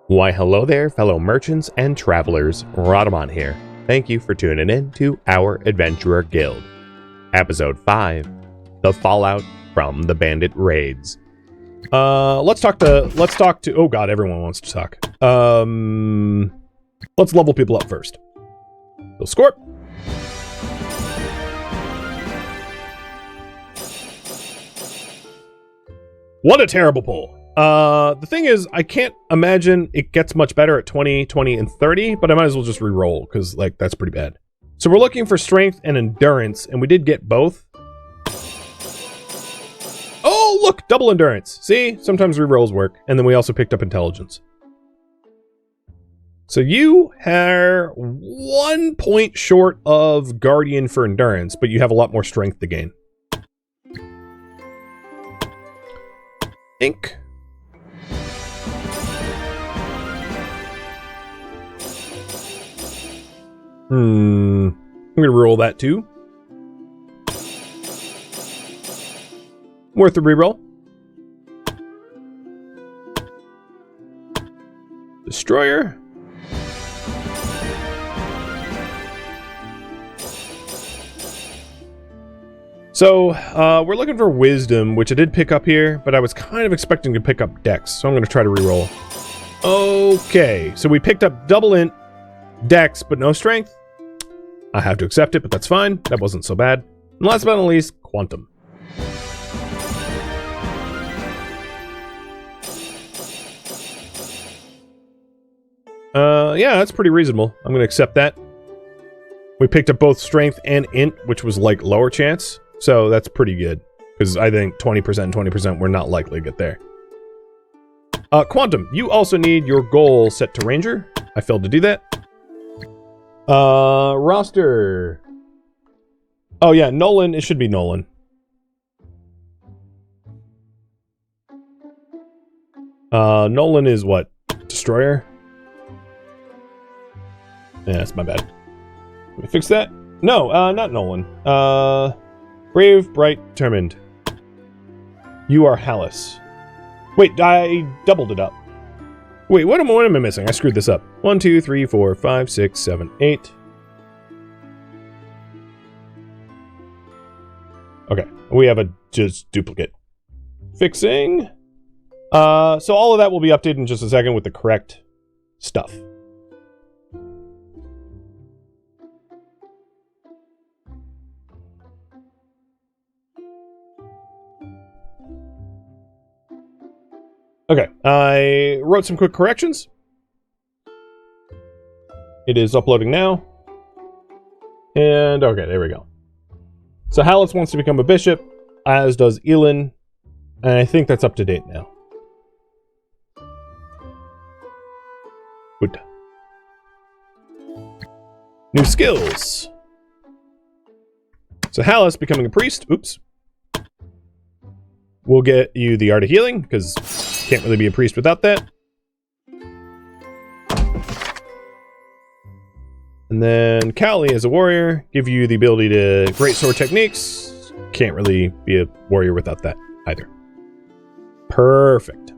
Why hello there, fellow merchants and travelers, Rhadamant here. Thank you for tuning in to our Adventurer Guild. Episode 5, The Fallout from the Bandit Raids. Let's talk to, oh god, everyone wants to talk. Let's level people up first. So, Scorp. What a terrible pull. The thing is, I can't imagine it gets much better at 20, 20, and 30, but I might as well just re-roll, because, like, that's pretty bad. So we're looking for strength and endurance, and we did get both. Oh, look! Double endurance. See? Sometimes re-rolls work. And then we also picked up intelligence. So you are 1 point short of Guardian for endurance, but you have a lot more strength to gain. Ink. I'm gonna roll that too. Worth a reroll. Destroyer. So, we're looking for wisdom, which I did pick up here, but I was kind of expecting to pick up dex, so I'm gonna try to reroll. Okay, so we picked up double int dex, but no strength. I have to accept it, but that's fine. That wasn't so bad. And last but not least, quantum. Yeah, that's pretty reasonable. I'm gonna accept that. We picked up both strength and int, which was like lower chance, so that's pretty good. Because I think 20% and 20% we're not likely to get there. Quantum, you also need your goal set to Ranger. I failed to do that. Roster. Oh yeah, Nolan, it should be Nolan. Nolan is what? Destroyer? Yeah, that's my bad. Can we fix that? No, not Nolan. Brave, bright, determined. You are Hallis. Wait, I doubled it up. Wait, what am I missing? I screwed this up. 1, 2, 3, 4, 5, 6, 7, 8. Okay, we have a just duplicate. Fixing. So all of that will be updated in just a second with the correct stuff. Okay, I wrote some quick corrections. It is uploading now. And, okay, there we go. So Hallis wants to become a bishop, as does Elin. And I think that's up to date now. Good. New skills. So Hallis becoming a priest. Oops. We'll get you the Art of Healing, because can't really be a priest without that. And then Cowley as a warrior, give you the ability to great sword techniques. Can't really be a warrior without that either. Perfect.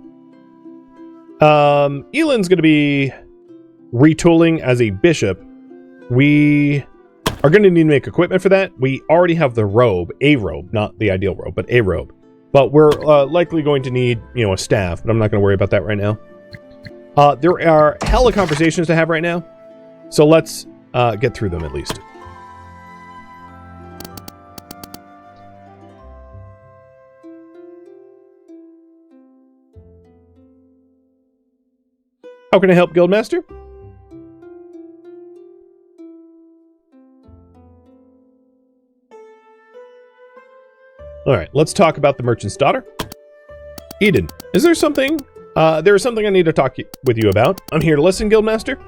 Elin's going to be retooling as a bishop. We are going to need to make equipment for that. We already have the robe, a robe, not the ideal robe, but a robe. But we're likely going to need, you know, a staff, but I'm not going to worry about that right now. There are hella conversations to have right now, so let's get through them at least. How can I help, Guildmaster? Alright, let's talk about the merchant's daughter. Eden, is there something? There is something I need to talk with you about. I'm here to listen, Guildmaster.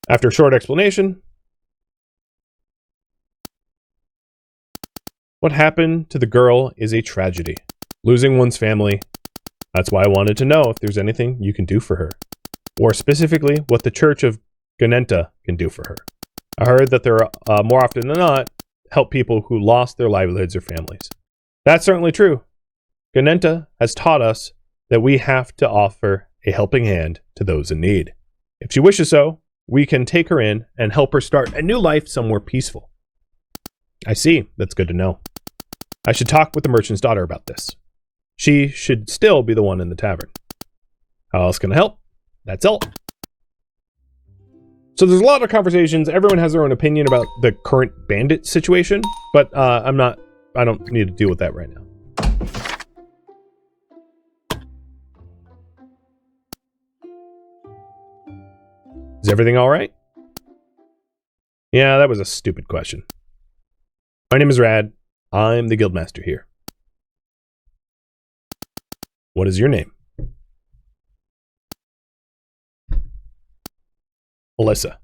After a short explanation. What happened to the girl is a tragedy. Losing one's family. That's why I wanted to know if there's anything you can do for her. Or specifically, what the Church of Ganenta can do for her. I heard that there are, more often than not, help people who lost their livelihoods or families. That's certainly true. Ganenta has taught us that we have to offer a helping hand to those in need. If she wishes so, we can take her in and help her start a new life somewhere peaceful. I see. That's good to know. I should talk with the merchant's daughter about this. She should still be the one in the tavern. How else can I help? That's all. So there's a lot of conversations. Everyone has their own opinion about the current bandit situation, but I don't need to deal with that right now. Is everything all right? Yeah, that was a stupid question. My name is Rad. I'm the guildmaster here. What is your name? Alyssa.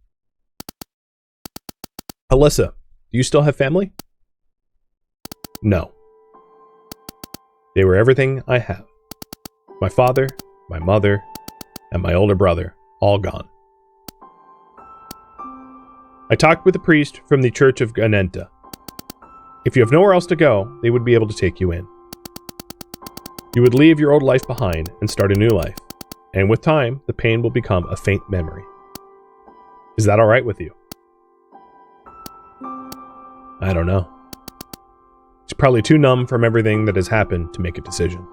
Alyssa, do you still have family? No. They were everything I have. My father, my mother, and my older brother, all gone. I talked with a priest from the Church of Ganenta. If you have nowhere else to go, they would be able to take you in. You would leave your old life behind and start a new life, and with time, the pain will become a faint memory. Is that all right with you? I don't know. It's probably too numb from everything that has happened to make a decision.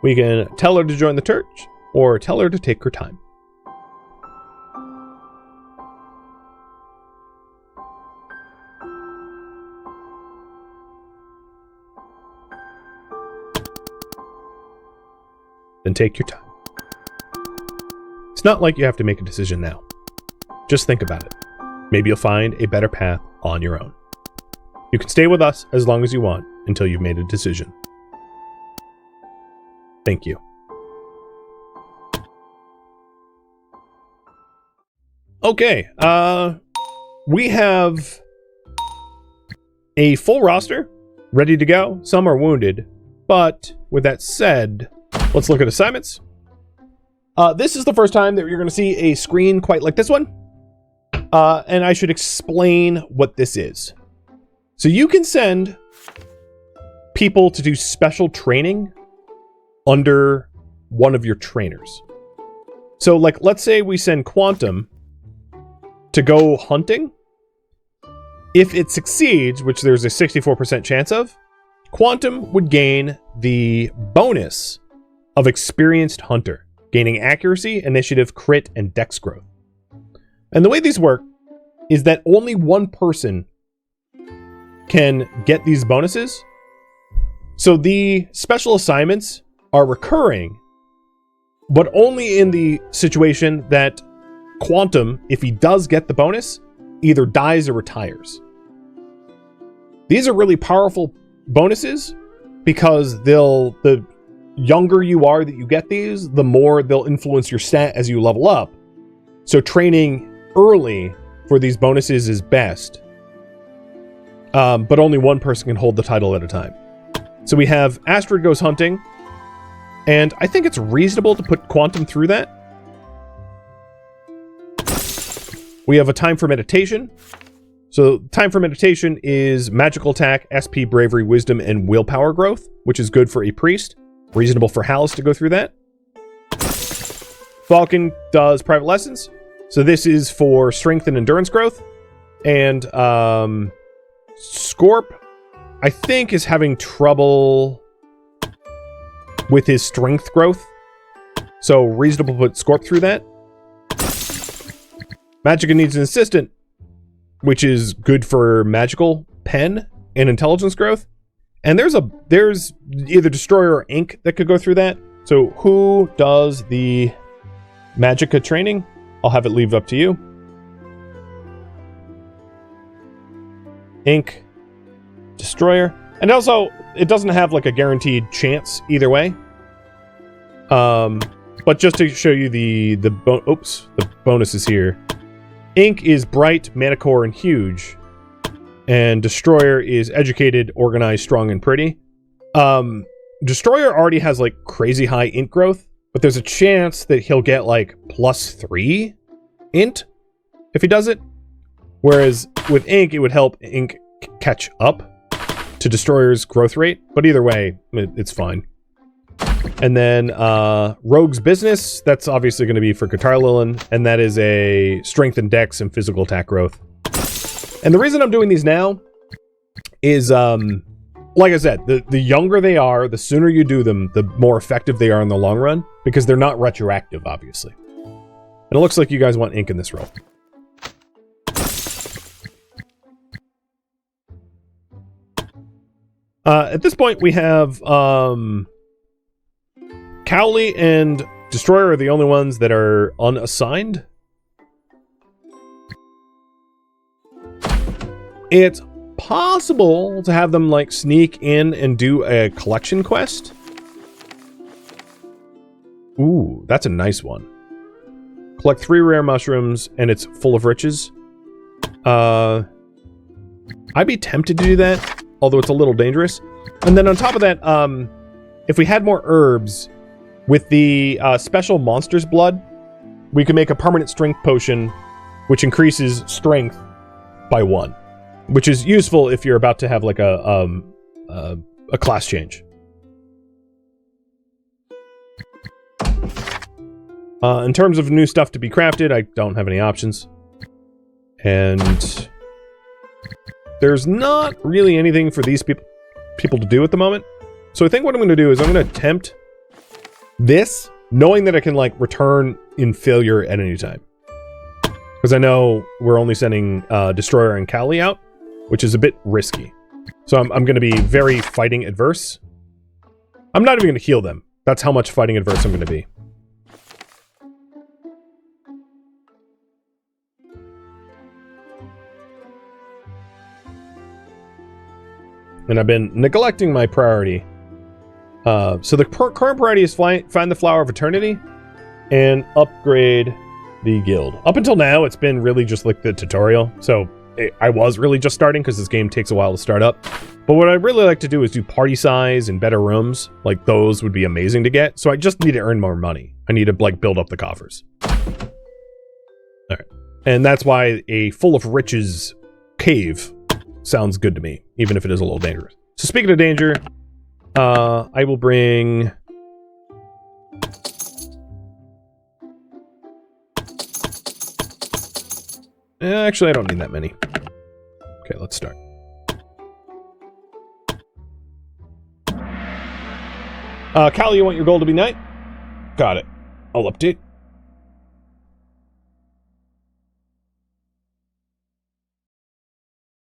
We can tell her to join the church, or tell her to take her time. Then take your time. It's not like you have to make a decision now. Just think about it. Maybe you'll find a better path on your own. You can stay with us as long as you want until you've made a decision. Thank you. Okay, we have a full roster ready to go. Some are wounded, but with that said, let's look at assignments. This is the first time that you're going to see a screen quite like this one. And I should explain what this is. So you can send people to do special training under one of your trainers. So like, let's say we send Quantum to go hunting. If it succeeds, which there's a 64% chance of, Quantum would gain the bonus of Experienced Hunter, gaining accuracy, initiative, crit, and dex growth. And the way these work is that only one person can get these bonuses. So the special assignments are recurring, but only in the situation that Quantum, if he does get the bonus, either dies or retires. These are really powerful bonuses because the younger you are that you get these, the more they'll influence your stat as you level up. So training early for these bonuses is best. But only one person can hold the title at a time. So we have Astrid Goes Hunting, and I think it's reasonable to put Quantum through that. We have a time for meditation. So time for meditation is magical attack, SP, bravery, wisdom, and willpower growth, which is good for a priest. Reasonable for Hallis to go through that. Falcon does private lessons. So this is for strength and endurance growth. And Scorp, I think, is having trouble with his strength growth. So reasonable to put Scorp through that. Magica needs an assistant, which is good for magical pen and intelligence growth. And there's either Destroyer or Ink that could go through that. So who does the Magica training? I'll have it leave up to you. Ink, Destroyer. And also, it doesn't have like a guaranteed chance either way. But just to show you the bonuses here. Ink is bright, manicore, and huge. And Destroyer is educated, organized, strong, and pretty. Destroyer already has like crazy high int growth, but there's a chance that he'll get like +3 int if he does it. Whereas with Ink, it would help Ink catch up to Destroyer's growth rate, but either way, it's fine. And then Rogue's Business, that's obviously going to be for Guitar Lilin, and that is a strength and dex and physical attack growth. And the reason I'm doing these now is, like I said, the younger they are, the sooner you do them, the more effective they are in the long run, because they're not retroactive, obviously. And it looks like you guys want ink in this roll. At this point, we have Cowley and Destroyer are the only ones that are unassigned. It's possible to have them like sneak in and do a collection quest. Ooh, that's a nice one. Collect 3 rare mushrooms and it's full of riches. I'd be tempted to do that, although it's a little dangerous. And then on top of that, if we had more herbs with the special monster's blood, we could make a permanent strength potion which increases strength by 1. Which is useful if you're about to have like a class change. In terms of new stuff to be crafted, I don't have any options. And there's not really anything for these people to do at the moment. So I think what I'm going to do is I'm going to attempt this, knowing that I can like return in failure at any time. Because I know we're only sending Destroyer and Cowley out, which is a bit risky. So I'm going to be very fighting adverse. I'm not even going to heal them. That's how much fighting adverse I'm going to be. And I've been neglecting my priority. So the current priority is find the Flower of Eternity and upgrade the guild. Up until now, it's been really just like the tutorial. So I was really just starting because this game takes a while to start up. But what I'd really like to do is do party size and better rooms. Like those would be amazing to get. So I just need to earn more money. I need to like build up the coffers. All right. And that's why a full of riches cave sounds good to me, even if it is a little dangerous. So speaking of danger, I will bring... Actually, I don't need that many. Okay, let's start. Cal, you want your goal to be night? Got it. I'll update.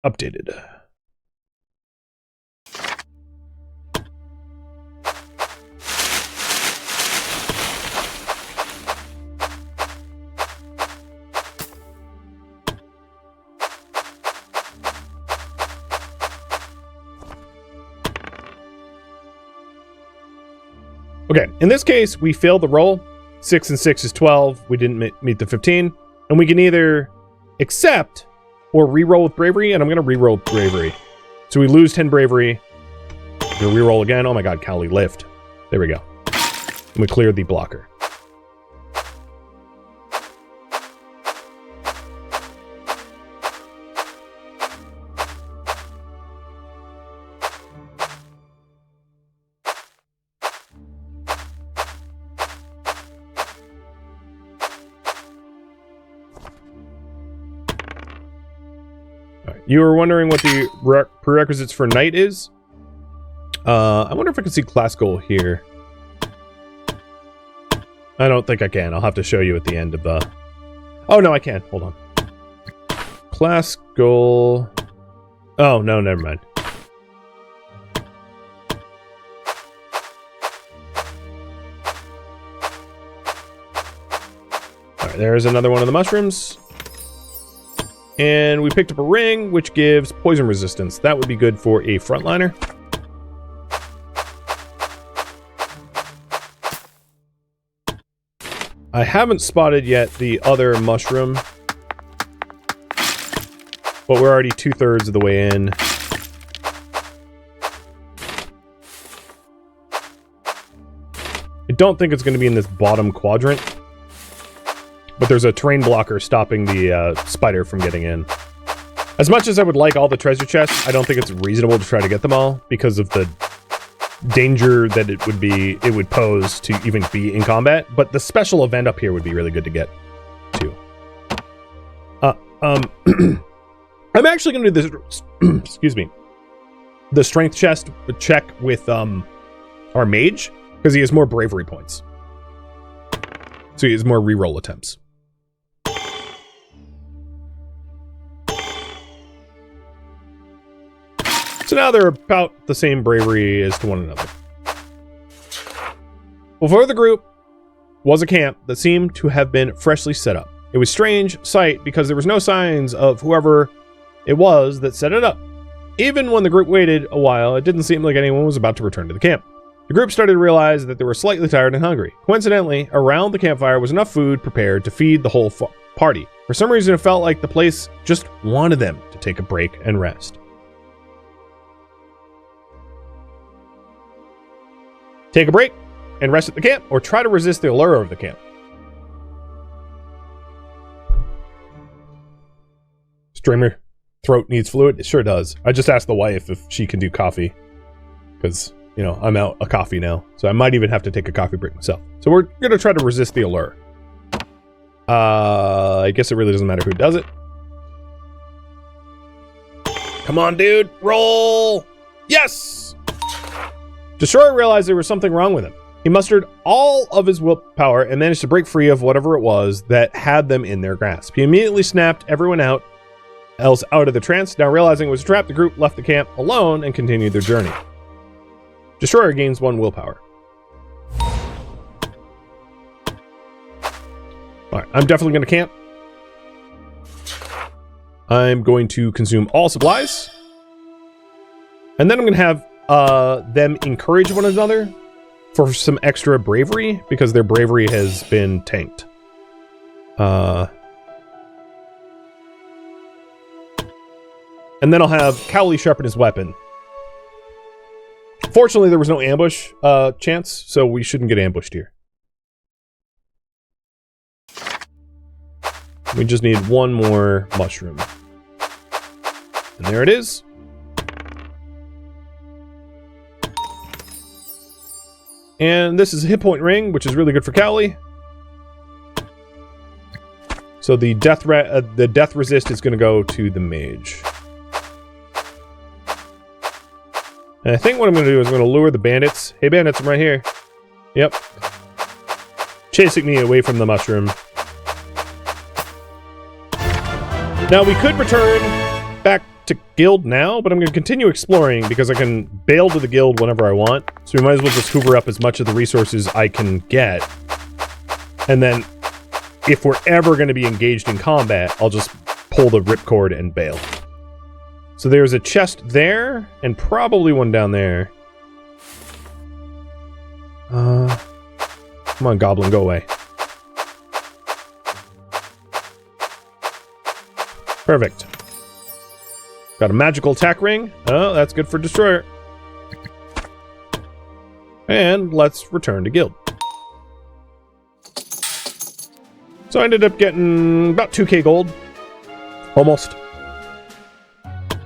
Updated. Okay, in this case, we failed the roll. 6 and 6 is 12. We didn't meet the 15. And we can either accept or re-roll with bravery, and I'm going to re-roll bravery. So we lose 10 bravery. We're going to re-roll again. Oh my god, Cowley, lift. There we go. And we cleared the blocker. You were wondering what the prerequisites for Knight is? I wonder if I can see class goal here. I don't think I can. I'll have to show you at the end of the... Oh, no, I can. Hold on. Class goal... Oh, no, never mind. Alright, there's another one of the mushrooms. And we picked up a ring, which gives poison resistance. That would be good for a frontliner. I haven't spotted yet the other mushroom. But we're already 2/3 of the way in. I don't think it's going to be in this bottom quadrant. But there's a terrain blocker stopping the spider from getting in. As much as I would like all the treasure chests, I don't think it's reasonable to try to get them all because of the danger that it would pose to even be in combat. But the special event up here would be really good to get to. I'm actually going to do this. Excuse me. The strength chest check with our mage because he has more bravery points, so he has more reroll attempts. So now they're about the same bravery as to one another. Before the group was a camp that seemed to have been freshly set up. It was a strange sight because there was no signs of whoever it was that set it up. Even when the group waited a while, it didn't seem like anyone was about to return to the camp. The group started to realize that they were slightly tired and hungry. Coincidentally, around the campfire was enough food prepared to feed the whole party. For some reason, it felt like the place just wanted them to take a break and rest. Take a break and rest at the camp, or try to resist the allure of the camp. Streamer, throat needs fluid? It sure does. I just asked the wife if she can do coffee, because, you know, I'm out of coffee now, so I might even have to take a coffee break myself. So we're going to try to resist the allure. I guess it really doesn't matter who does it. Come on, dude. Roll! Yes! Destroyer realized there was something wrong with him. He mustered all of his willpower and managed to break free of whatever it was that had them in their grasp. He immediately snapped everyone else out of the trance. Now realizing it was a trap, the group left the camp alone and continued their journey. Destroyer gains 1 willpower. Alright, I'm definitely going to camp. I'm going to consume all supplies. And then I'm going to have them encourage one another for some extra bravery, because their bravery has been tanked. And then I'll have Cowley sharpen his weapon. Fortunately, there was no ambush chance, so we shouldn't get ambushed here. We just need one more mushroom. And there it is. And this is a hit point ring, which is really good for Cowley. So the death resist is going to go to the mage. And I think what I'm going to do is I'm going to lure the bandits. Hey bandits, I'm right here. Yep. Chasing me away from the mushroom. Now we could return back to guild now, but I'm going to continue exploring because I can bail to the guild whenever I want. So we might as well just hoover up as much of the resources I can get. And then if we're ever going to be engaged in combat, I'll just pull the ripcord and bail. So there's a chest there and probably one down there. Come on, goblin, go away. Perfect. Got a magical attack ring. Oh, that's good for Destroyer. And let's return to guild. So I ended up getting about 2k gold. Almost.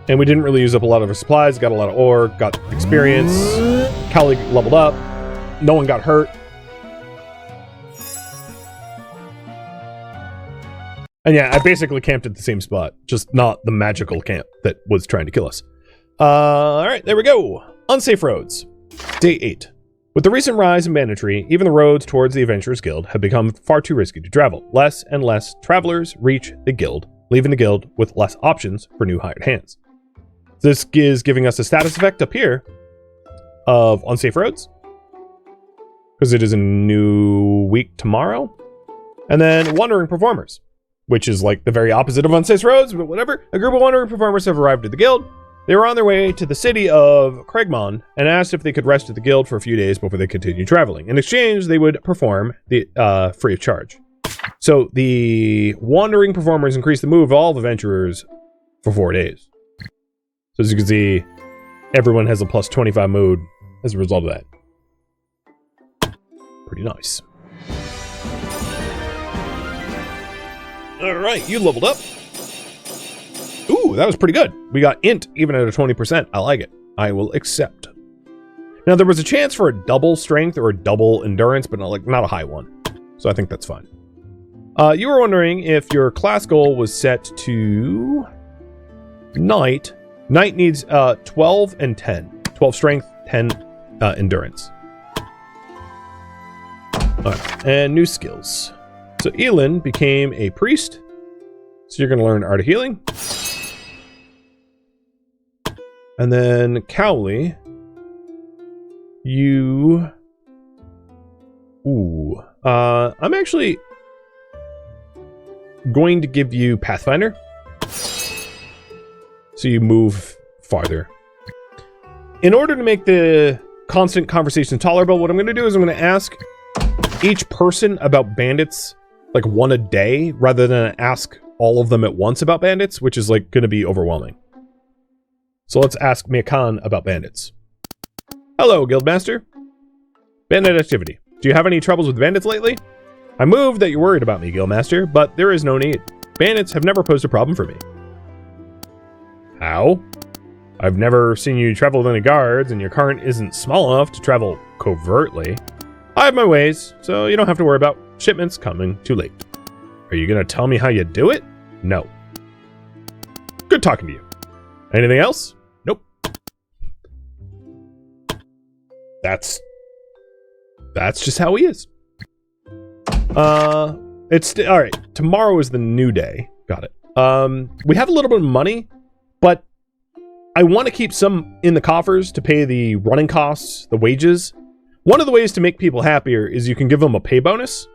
And we didn't really use up a lot of our supplies. Got a lot of ore. Got experience. Cowley leveled up. No one got hurt. And yeah, I basically camped at the same spot, just not the magical camp that was trying to kill us. Alright, there we go. Unsafe roads. Day 8. With the recent rise in banditry, even the roads towards the Adventurers Guild have become far too risky to travel. Less and less travelers reach the guild, leaving the guild with less options for new hired hands. This is giving us a status effect up here of unsafe roads, because it is a new week tomorrow. And then wandering performers, which is like the very opposite of unsafe roads, but whatever. A group of wandering performers have arrived at the guild. They were on their way to the city of Craigmon and asked if they could rest at the guild for a few days before they continued traveling. In exchange, they would perform the free of charge. So the wandering performers increased the move of all the adventurers for 4 days. So as you can see, everyone has a plus 25 mood as a result of that. Pretty nice. Alright, you leveled up. Ooh, Ooh, that was pretty good. We got int even at a 20%. I like it. I will accept. Now, there was a chance for a double strength or a double endurance, but not a high one. So I think that's fine. You were wondering if your class goal was set to knight. Knight needs 12 and 10. 12 strength, 10 endurance. All right, and new skills. So Elin became a priest. So you're going to learn Art of Healing. And then Cowley, you... Ooh. I'm actually going to give you Pathfinder. So you move farther. In order to make the constant conversation tolerable, what I'm going to do is I'm going to ask each person about bandits like one a day rather than ask all of them at once about bandits, which is like going to be overwhelming. So let's ask Miakan about bandits. Hello, Guildmaster. Bandit activity. Do you have any troubles with bandits lately? I moved that you're worried about me, Guildmaster, but there is no need. Bandits have never posed a problem for me. How? I've never seen you travel with any guards, and your cart isn't small enough to travel covertly. I have my ways, so you don't have to worry about shipments coming too late. Are you going to tell me how you do it? No. Good talking to you. Anything else? Nope. That's just how he is. All right. Tomorrow is the new day. Got it. We have a little bit of money, but I want to keep some in the coffers to pay the running costs, the wages. One of the ways to make people happier is you can give them a pay bonus.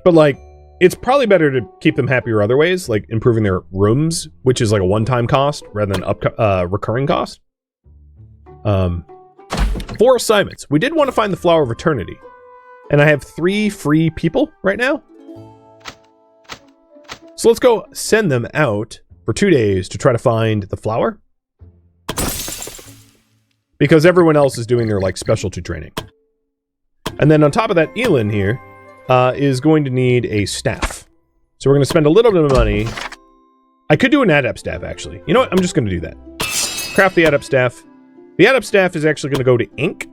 But like, it's probably better to keep them happier other ways, like improving their rooms, which is like a one-time cost rather than recurring cost. 4 assignments. We did want to find the Flower of Eternity. And I have 3 free people right now. So let's go send them out for 2 days to try to find the flower. Because everyone else is doing their like specialty training. And then on top of that, Elin here is going to need a staff. So we're going to spend a little bit of money. I could do an adept staff, actually. You know what? I'm just going to do that. Craft the adept staff. The adept staff is actually going to go to Ink.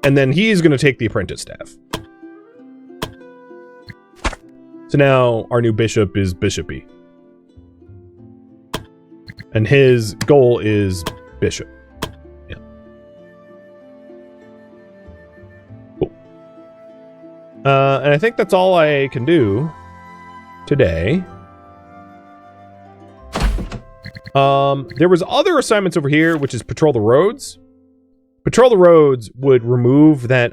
And then he's going to take the apprentice staff. So now our new bishop is Bishopy. And his goal is bishop. Yeah. Cool. And I think that's all I can do today. There was other assignments over here, which is patrol the roads. Patrol the roads would remove that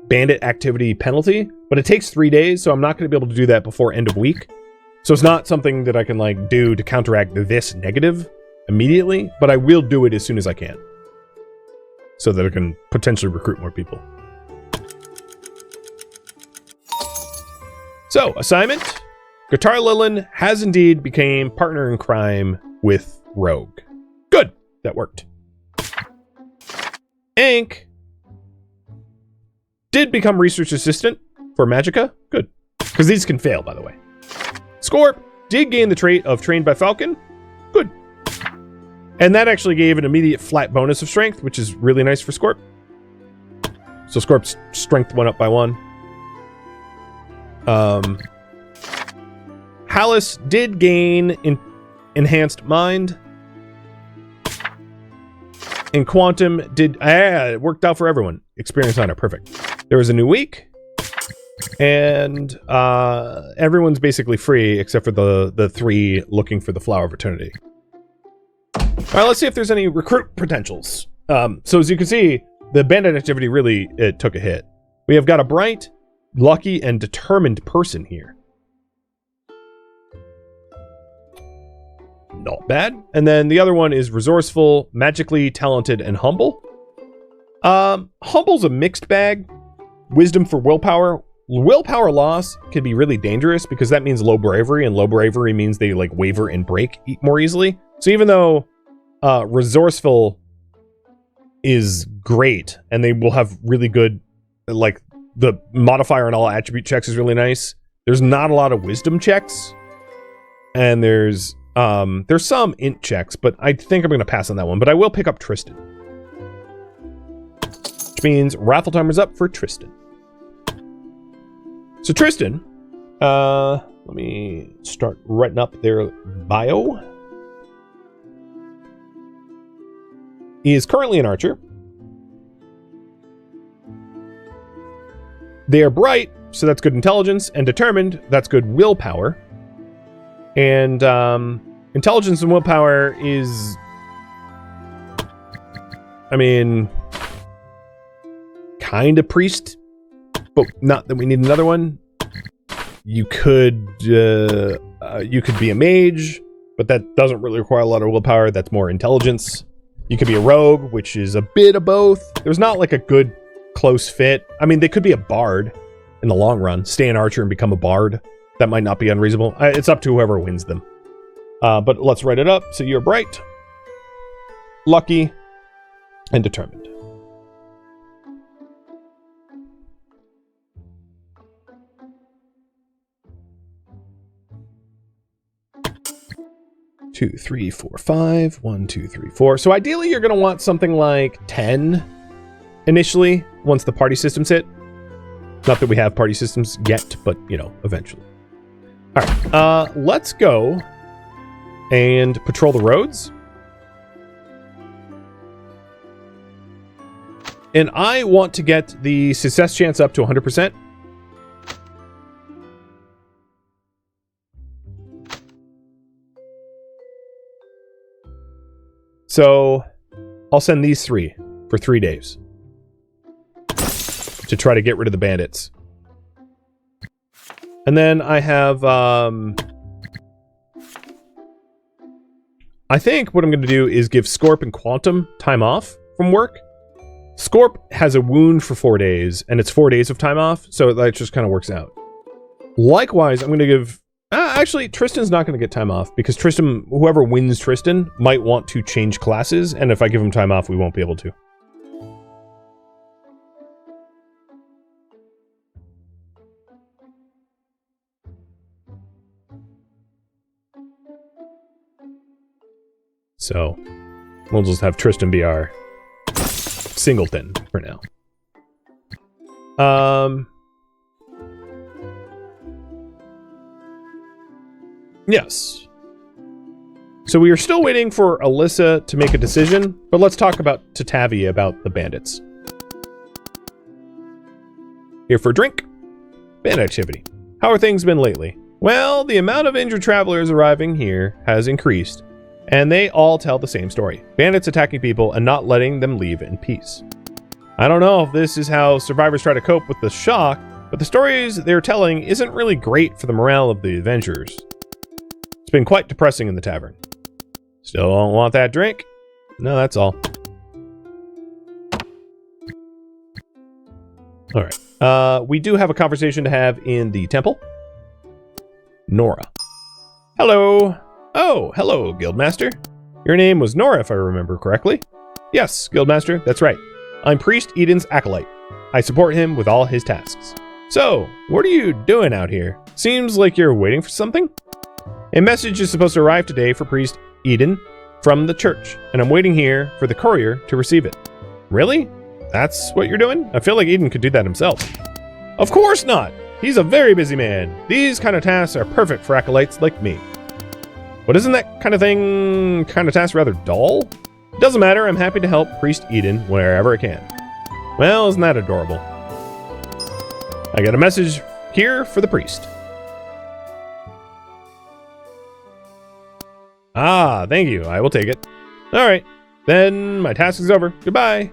bandit activity penalty, but it takes 3 days, so I'm not going to be able to do that before end of week. So it's not something that I can like do to counteract this negative immediately, but I will do it as soon as I can. So that I can potentially recruit more people. So, assignment. Guitar Lilin has indeed became partner in crime with Rogue. Good. That worked. Ank did become research assistant for Magicka. Good. Because these can fail, by the way. Scorp did gain the trait of trained by Falcon. Good. And that actually gave an immediate flat bonus of strength, which is really nice for Scorp. So Scorp's strength went up by 1. Hallis did gain enhanced mind. And Quantum did... it worked out for everyone. Experience honor. Perfect. There was a new week. And everyone's basically free except for the 3 looking for the Flower of Eternity. All right, let's see if there's any recruit potentials. So as you can see, the bandit activity really took a hit. We have got a bright, lucky, and determined person here. Not bad. And then the other one is resourceful, magically talented, and humble. Humble's a mixed bag. Wisdom for willpower. Willpower loss can be really dangerous because that means low bravery, and low bravery means they like waver and break more easily. So even though resourceful is great and they will have really good, like the modifier on all attribute checks is really nice, there's not a lot of wisdom checks. And there's some int checks, but I think I'm going to pass on that one. But I will pick up Tristan. Which means raffle timer's up for Tristan. So Tristan, let me start writing up their bio. He is currently an archer. They are bright, so that's good intelligence, and determined, that's good willpower. And intelligence and willpower is, I mean, kind of priest, but not that we need another one. You could be a mage, but that doesn't really require a lot of willpower. That's more intelligence. You could be a rogue, which is a bit of both. There's not like a good close fit. I mean, they could be a bard in the long run. Stay an archer and become a bard. That might not be unreasonable. It's up to whoever wins them. But let's write it up. So you're bright, lucky, and determined. Two, three, four, five. 1, 2, 3, 4. So ideally, you're going to want something like 10 initially, once the party systems hit. Not that we have party systems yet, but, you know, eventually. All right, let's go and patrol the roads. And I want to get the success chance up to 100%. So I'll send these 3 for 3 days to try to get rid of the bandits. And then I have, I think what I'm going to do is give Scorp and Quantum time off from work. Scorp has a wound for 4 days, and it's 4 days of time off, so that just kind of works out. Likewise, I'm going to give... actually, Tristan's not going to get time off, because Tristan, whoever wins Tristan, might want to change classes, and if I give him time off, we won't be able to. So, we'll just have Tristan be our singleton for now. Yes. So we are still waiting for Alyssa to make a decision, but let's talk about Tatavi about the bandits. Here for a drink. Bandit activity. How are things been lately? Well, the amount of injured travelers arriving here has increased, and they all tell the same story. Bandits attacking people and not letting them leave in peace. I don't know if this is how survivors try to cope with the shock, but the stories they're telling isn't really great for the morale of the adventurers. It's been quite depressing in the tavern. Still don't want that drink? No, that's all. Alright. We do have a conversation to have in the temple. Nora. Hello. Oh, hello, Guildmaster. Your name was Nora, if I remember correctly. Yes, Guildmaster, that's right. I'm Priest Eden's acolyte. I support him with all his tasks. So, what are you doing out here? Seems like you're waiting for something? A message is supposed to arrive today for Priest Eden from the church, and I'm waiting here for the courier to receive it. Really? That's what you're doing? I feel like Eden could do that himself. Of course not! He's a very busy man. These kind of tasks are perfect for acolytes like me. But isn't that kind of task rather dull? Doesn't matter, I'm happy to help Priest Eden wherever I can. Well, isn't that adorable? I got a message here for the priest. Ah, thank you. I will take it. Alright, then my task is over. Goodbye.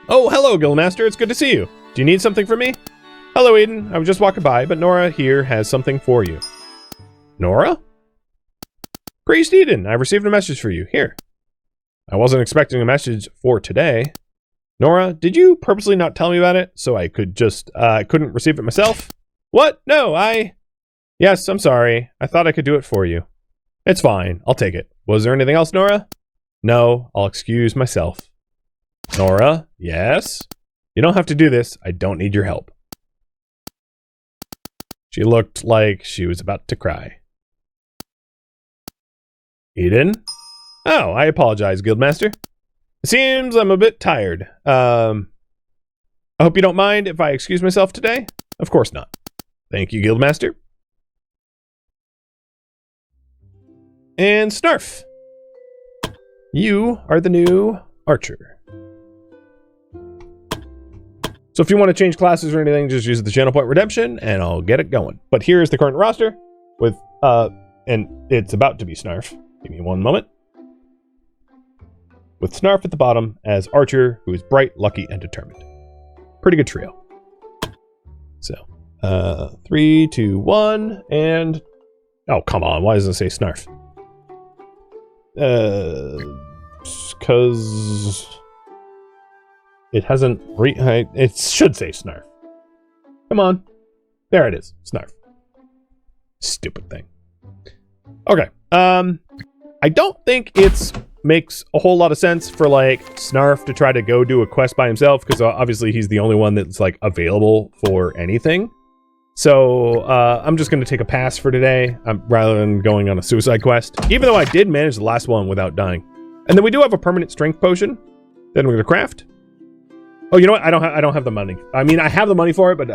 Oh, hello, Guildmaster. It's good to see you. Do you need something from me? Hello, Eden. I was just walking by, but Nora here has something for you. Nora? Priest Eden, I received a message for you. Here. I wasn't expecting a message for today. Nora, did you purposely not tell me about it so I could just, couldn't receive it myself? What? No, Yes, I'm sorry. I thought I could do it for you. It's fine. I'll take it. Was there anything else, Nora? No, I'll excuse myself. Nora? Yes? You don't have to do this. I don't need your help. She looked like she was about to cry. Eden? Oh, I apologize, Guildmaster. It seems I'm a bit tired. I hope you don't mind if I excuse myself today? Of course not. Thank you, Guildmaster. And Snarf. You are the new archer. So if you want to change classes or anything, just use the channel point redemption and I'll get it going. But here's the current roster with, and it's about to be Snarf. Give me one moment. With Snarf at the bottom as archer, who is bright, lucky, and determined. Pretty good trio. So, 3, 2, 1, and... Oh, come on. Why doesn't it say Snarf? Because... It hasn't it should say Snarf. Come on. There it is. Snarf. Stupid thing. Okay. I don't think it's makes a whole lot of sense for like Snarf to try to go do a quest by himself, because obviously he's the only one that's like available for anything. So I'm just going to take a pass for today, rather than going on a suicide quest, even though I did manage the last one without dying. And then we do have a permanent strength potion that I'm going to craft. Oh, you know what? I don't have the money. I mean, I have the money for it, but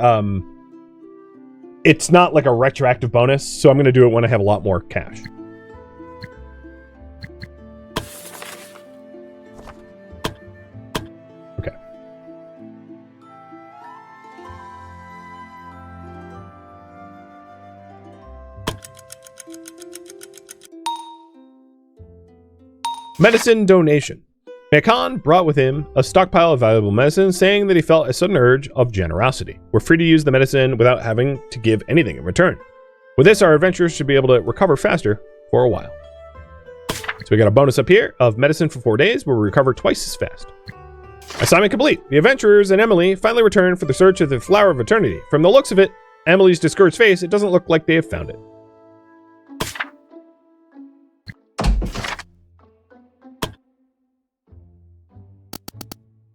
it's not like a retroactive bonus, so I'm going to do it when I have a lot more cash. Okay. Medicine donation. Makan brought with him a stockpile of valuable medicine, saying that he felt a sudden urge of generosity. We're free to use the medicine without having to give anything in return. With this, our adventurers should be able to recover faster for a while. So we got a bonus up here of medicine for 4 days, where we recover twice as fast. Assignment complete. The adventurers and Emily finally return for the search of the Flower of Eternity. From the looks of it, Emily's discouraged face, it doesn't look like they have found it.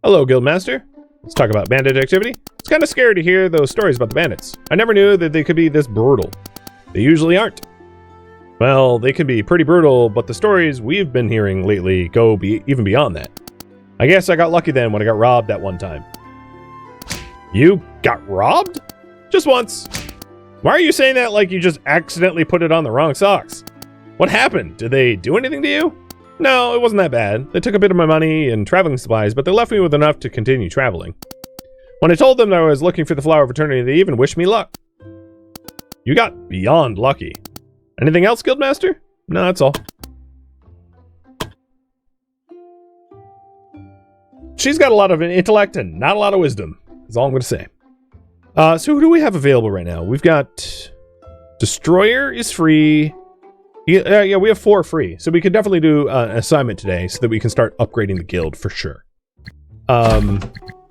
Hello, Guildmaster. Let's talk about bandit activity. It's kind of scary to hear those stories about the bandits. I never knew that they could be this brutal. They usually aren't. Well, they can be pretty brutal, but the stories we've been hearing lately go even beyond that. I guess I got lucky then when I got robbed that one time. You got robbed? Just once. Why are you saying that like you just accidentally put it on the wrong socks? What happened? Did they do anything to you? No, it wasn't that bad. They took a bit of my money and traveling supplies, but they left me with enough to continue traveling. When I told them that I was looking for the Flower of Eternity, they even wished me luck. You got beyond lucky. Anything else, Guildmaster? No, that's all. She's got a lot of intellect and not a lot of wisdom, is all I'm going to say. So who do we have available right now? We've got... Destroyer is free... Yeah, we have 4 free, so we could definitely do an assignment today so that we can start upgrading the guild for sure. 2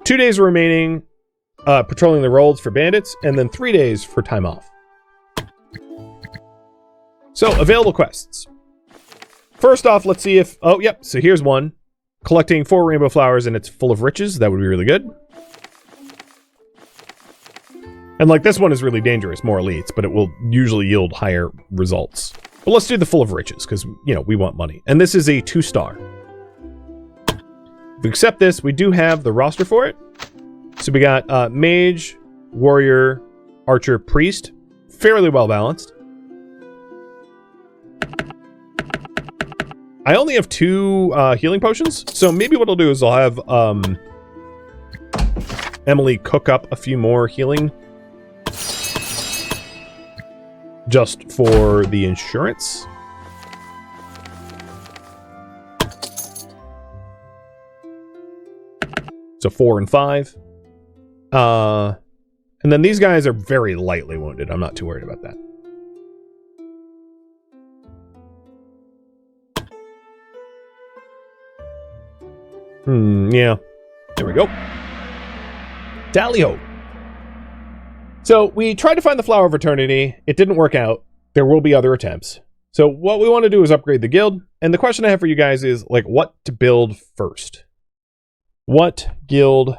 days remaining patrolling the roads for bandits, and then 3 days for time off. So, available quests. First off, let's see if... Oh, yep, so here's one. Collecting 4 rainbow flowers and it's full of riches. That would be really good. And like this one is really dangerous, more elites, but it will usually yield higher results. But let's do the full of riches, because, you know, we want money. And this is a 2-star. If we accept this, we do have the roster for it. So we got mage, warrior, archer, priest. Fairly well balanced. I only have 2 healing potions, so maybe what I'll do is I'll have Emily cook up a few more healing just for the insurance. So 4 and 5. And then these guys are very lightly wounded. I'm not too worried about that. Yeah. There we go. Tally-ho. So we tried to find the Flower of Eternity. It didn't work out. There will be other attempts. So what we want to do is upgrade the guild. And the question I have for you guys is, like, what to build first? What guild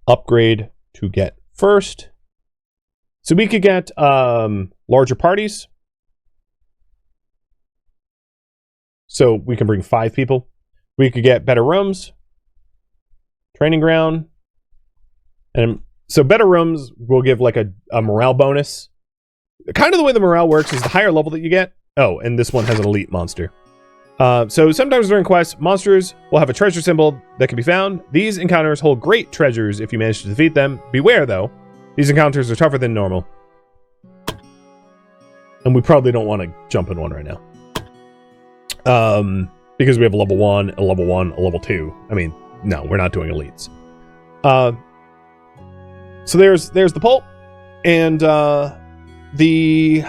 upgrade to get first? So we could get larger parties. So we can bring 5 people. We could get better rooms, training ground, and so better rooms will give like a morale bonus. Kind of the way the morale works is the higher level that you get. Oh, and this one has an elite monster. So sometimes during quests, monsters will have a treasure symbol that can be found. These encounters hold great treasures if you manage to defeat them. Beware though, these encounters are tougher than normal. And we probably don't want to jump in one right now. Because we have a level 1, a level 1, a level 2. I mean, no, we're not doing elites. So there's the pulp. And the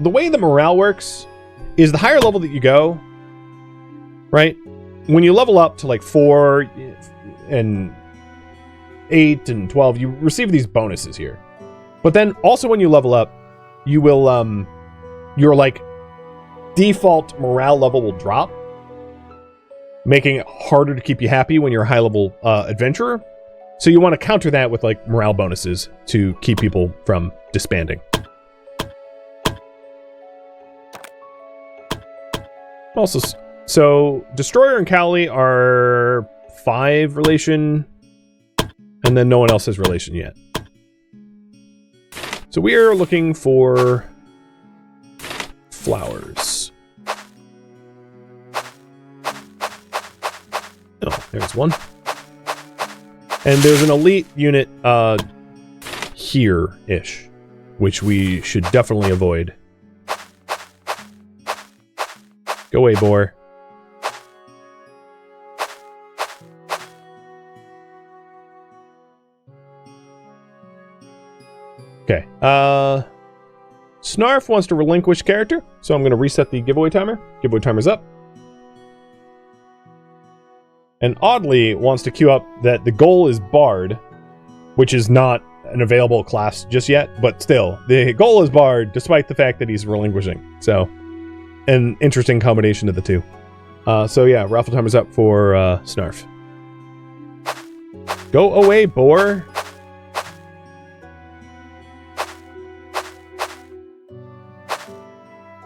way the morale works is the higher level that you go, right? When you level up to like 4 and 8 and 12, you receive these bonuses here. But then also when you level up, you will your like default morale level will drop, making it harder to keep you happy when you're a high level adventurer. So you want to counter that with like morale bonuses to keep people from disbanding. Also, so Destroyer and Cowley are 5 relation, and then no one else has relation yet. So we are looking for flowers. Oh, there's one. And there's an elite unit here-ish, which we should definitely avoid. Go away, boar. Okay. Snarf wants to relinquish character, so I'm going to reset the giveaway timer. Giveaway timer's up. And Oddly wants to queue up that the goal is Bard, which is not an available class just yet, but still, the goal is Bard, despite the fact that he's relinquishing. So, an interesting combination of the two. So yeah, raffle timer's up for Snarf. Go away, boar.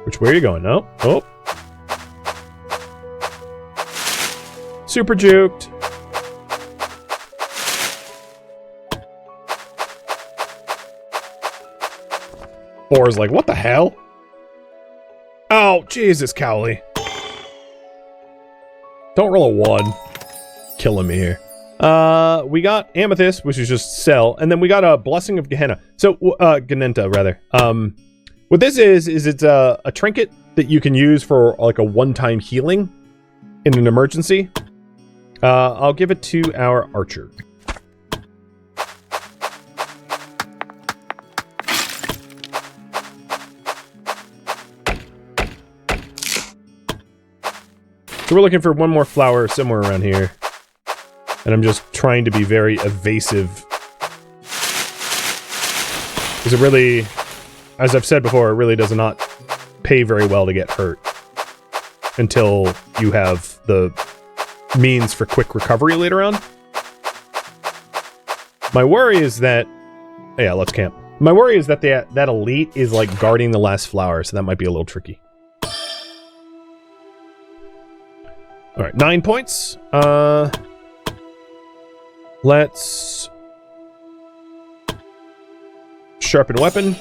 Which way are you going? No? Oh. Super juked. Boar's like, what the hell? Oh, Jesus, Cowley. Don't roll a 1. Killing me here. We got Amethyst, which is just sell, and then we got a Blessing of Gehenna. So, Genenta, rather. What this is it's a trinket that you can use for, like, a one-time healing in an emergency. I'll give it to our archer. So we're looking for one more flower somewhere around here. And I'm just trying to be very evasive. Because it really, as I've said before, it really does not pay very well to get hurt. Until you have the means for quick recovery later on. My worry is that... Yeah, let's camp. My worry is that that elite is like guarding the last flower, so that might be a little tricky. Alright, 9 points. Let's sharpen weapon.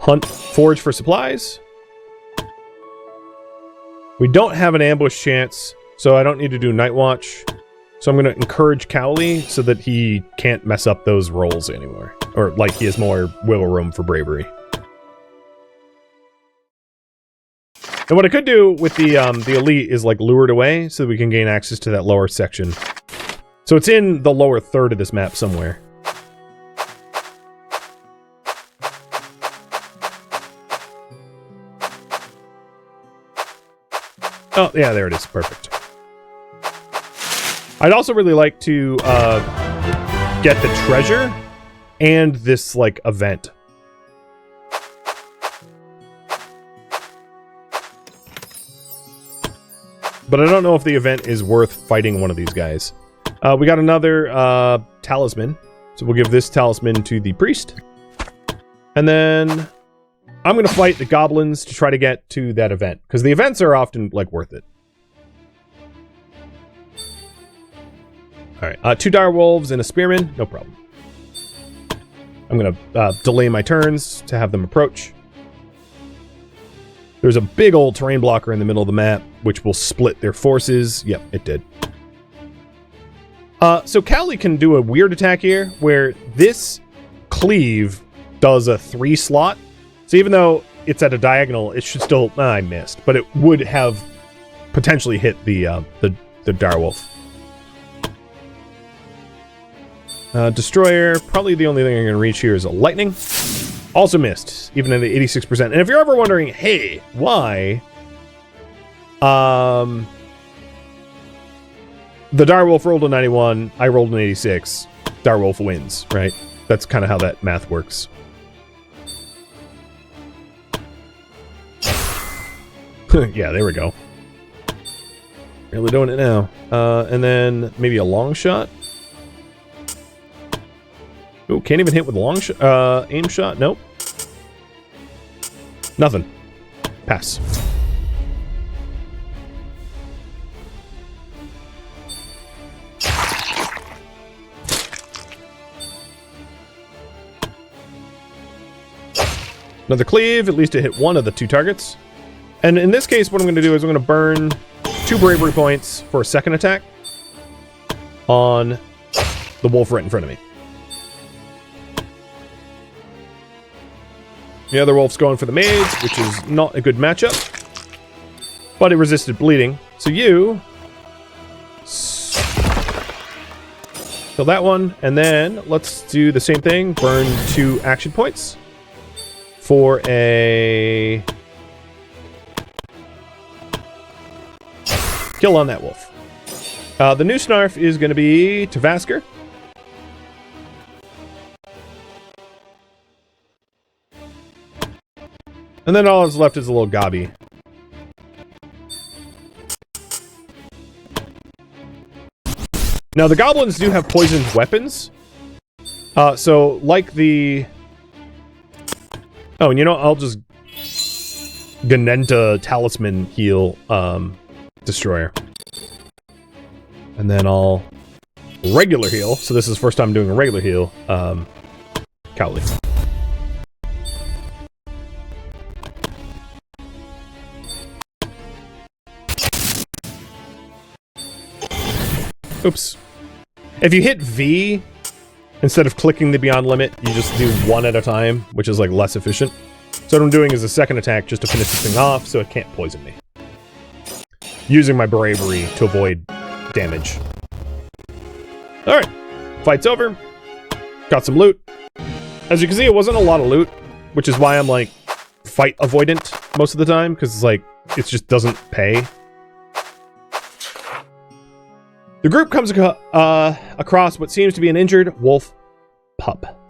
Hunt, forage for supplies. We don't have an ambush chance, so I don't need to do night watch. So I'm going to encourage Cowley so that he can't mess up those rolls anymore. Or, like, he has more wiggle room for bravery. And what I could do with the elite is, like, lure it away so that we can gain access to that lower section. So it's in the lower third of this map somewhere. Oh, yeah, there it is. Perfect. I'd also really like to get the treasure and this, like, event. But I don't know if the event is worth fighting one of these guys. We got another talisman. So we'll give this talisman to the priest. And then I'm going to fight the goblins to try to get to that event, because the events are often, like, worth it. Alright, 2 dire wolves and a spearman, no problem. I'm going to delay my turns to have them approach. There's a big old terrain blocker in the middle of the map, which will split their forces. Yep, it did. So Cowley can do a weird attack here, where this cleave does a 3 slot. So even though it's at a diagonal, it should still... I missed. But it would have potentially hit the direwolf. Destroyer, probably the only thing I'm going to reach here is a lightning. Also missed, even at the 86%. And if you're ever wondering, hey, why? The direwolf rolled a 91, I rolled an 86. Direwolf wins, right? That's kind of how that math works. Yeah, there we go. Really doing it now. And then maybe a long shot. Ooh, can't even hit with long shot. Aim shot. Nope. Nothing. Pass. Another cleave. At least it hit one of the 2 targets. And in this case, what I'm going to do is I'm going to burn 2 bravery points for a second attack on the wolf right in front of me. The other wolf's going for the mage, which is not a good matchup. But it resisted bleeding. So you... kill that one. And then let's do the same thing. Burn 2 action points for a... kill on that wolf. The new snarf is going to be Tavasker. And then all that's left is a little gobby. Now, the goblins do have poisoned weapons. So, like the... oh, and you know, I'll just... Ganenta Talisman heal, Destroyer. And then I'll... regular heal. So this is the first time I'm doing a regular heal. Cowley. Oops. If you hit V, instead of clicking the Beyond Limit, you just do 1 at a time, which is, like, less efficient. So what I'm doing is a second attack just to finish this thing off so it can't poison me. Using my bravery to avoid damage. Alright. Fight's over. Got some loot. As you can see, it wasn't a lot of loot, which is why I'm, like, fight avoidant most of the time, because it's, like, it just doesn't pay. The group comes across what seems to be an injured wolf pup.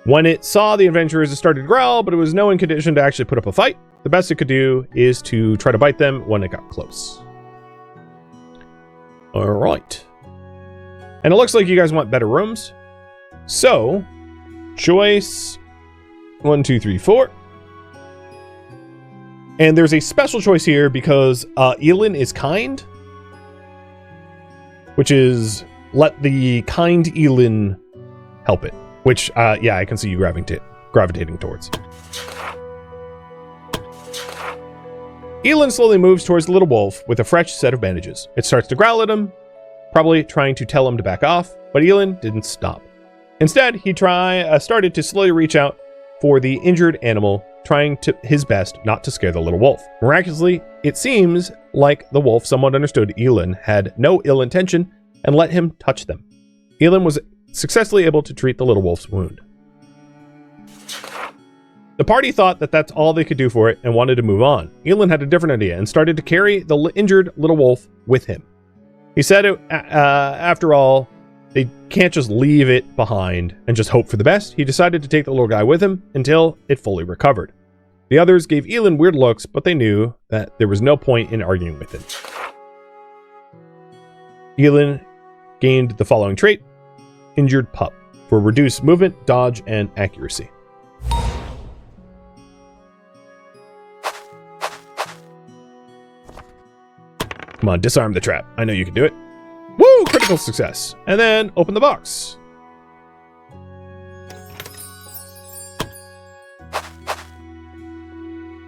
When it saw the adventurers, it started to growl, but it was no in condition to actually put up a fight. The best it could do is to try to bite them when it got close. Alright. And it looks like you guys want better rooms. So, choice 1, 2, 3, 4. And there's a special choice here because Elin is kind. Which is, let the kind Elin help it. Which, yeah, I can see you gravitating towards. Elin slowly moves towards the little wolf with a fresh set of bandages. It starts to growl at him, probably trying to tell him to back off, but Elin didn't stop. Instead, he started to slowly reach out for the injured animal, trying his best not to scare the little wolf. Miraculously, it seems like the wolf somewhat understood Elin had no ill intention and let him touch them. Elin was successfully able to treat the little wolf's wound. The party thought that that's all they could do for it and wanted to move on. Elin had a different idea and started to carry the injured little wolf with him. He said, after all, they can't just leave it behind and just hope for the best. He decided to take the little guy with him until it fully recovered. The others gave Elin weird looks, but they knew that there was no point in arguing with him. Elin gained the following trait: Injured Pup, for reduced movement, dodge, and accuracy. Come on, disarm the trap. I know you can do it. Woo! Critical success. And then open the box.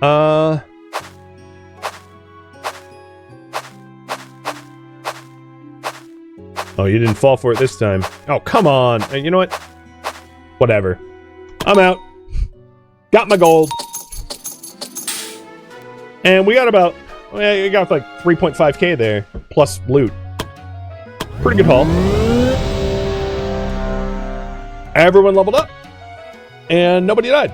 Oh, you didn't fall for it this time. Oh, come on. And you know what? Whatever. I'm out. Got my gold. And we got about... Well, we got like 3.5k there. Plus loot. Pretty good haul. Everyone leveled up. And nobody died.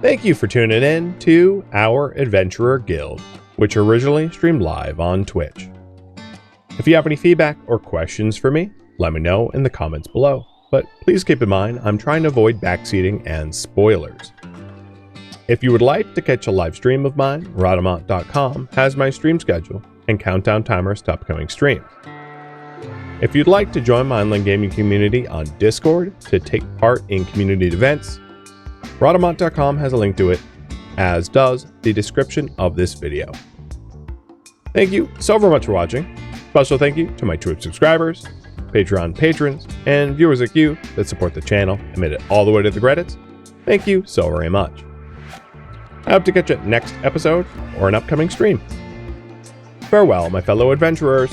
Thank you for tuning in to our Adventurer Guild, which originally streamed live on Twitch. If you have any feedback or questions for me, let me know in the comments below. But please keep in mind, I'm trying to avoid backseating and spoilers. If you would like to catch a live stream of mine, Rhadamant.com has my stream schedule and countdown timers to upcoming streams. If you'd like to join my online gaming community on Discord to take part in community events, Rhadamant.com has a link to it, as does the description of this video. Thank you so very much for watching. Special thank you to my Twitch subscribers, Patreon patrons, and viewers like you that support the channel and made it all the way to the credits. Thank you so very much. I hope to catch you next episode or an upcoming stream. Farewell, my fellow adventurers.